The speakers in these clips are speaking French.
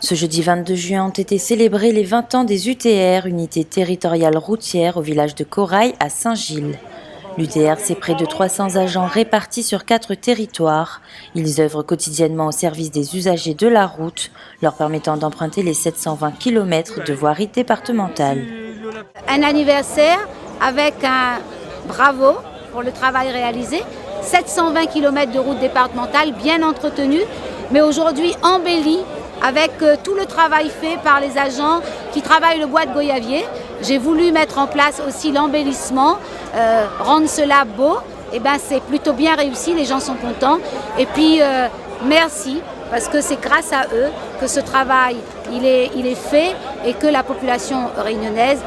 Ce jeudi 22 juin ont été célébrés les 20 ans des UTR, unité territoriale routière au village de Corail à Saint-Gilles. L'UTR, c'est près de 300 agents répartis sur 4 territoires. Ils œuvrent quotidiennement au service des usagers de la route, leur permettant d'emprunter les 720 km de voirie départementale. Un anniversaire avec un bravo pour le travail réalisé. 720 km de route départementale bien entretenue, mais aujourd'hui embellie avec tout le travail fait par les agents qui travaillent le bois de goyavier. J'ai voulu mettre en place aussi l'embellissement, rendre cela beau. Et ben c'est plutôt bien réussi, les gens sont contents. Et puis merci, parce que c'est grâce à eux que ce travail il est fait et que la population réunionnaise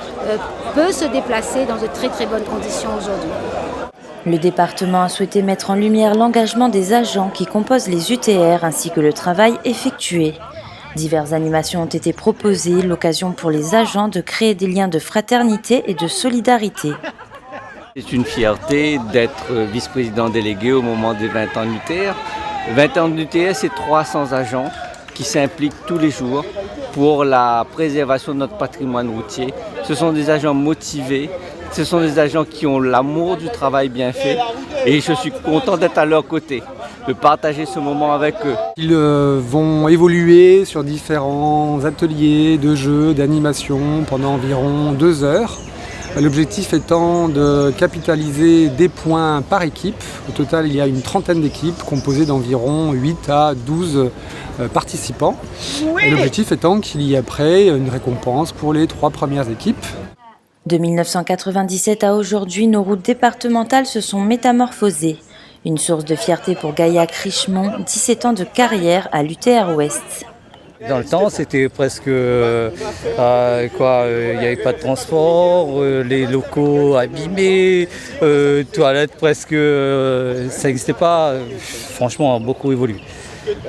peut se déplacer dans de très très bonnes conditions aujourd'hui. Le département a souhaité mettre en lumière l'engagement des agents qui composent les UTR ainsi que le travail effectué. Diverses animations ont été proposées, l'occasion pour les agents de créer des liens de fraternité et de solidarité. C'est une fierté d'être vice-président délégué au moment des 20 ans de l'UTR. 20 ans de l'UTR, c'est 300 agents qui s'impliquent tous les jours pour la préservation de notre patrimoine routier. Ce sont des agents motivés, ce sont des agents qui ont l'amour du travail bien fait et je suis content d'être à leur côté, de partager ce moment avec eux. Ils vont évoluer sur différents ateliers de jeux, d'animation pendant environ 2 heures. L'objectif étant de capitaliser des points par équipe. Au total, il y a une trentaine d'équipes composées d'environ 8 à 12 participants. Et l'objectif étant qu'il y ait après une récompense pour les 3 premières équipes. De 1997 à aujourd'hui, nos routes départementales se sont métamorphosées. Une source de fierté pour Gaillac Richemont, 17 ans de carrière à l'UTR Ouest. Dans le temps, c'était presque il n'y avait pas de transport, les locaux abîmés, toilettes presque, ça n'existait pas. Franchement, beaucoup évolué.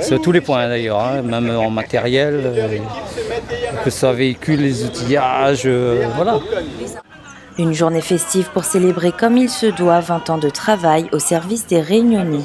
Sur tous les points d'ailleurs, hein, même en matériel, que ce soit véhicule, les outillages, voilà. Une journée festive pour célébrer comme il se doit 20 ans de travail au service des Réunionnais.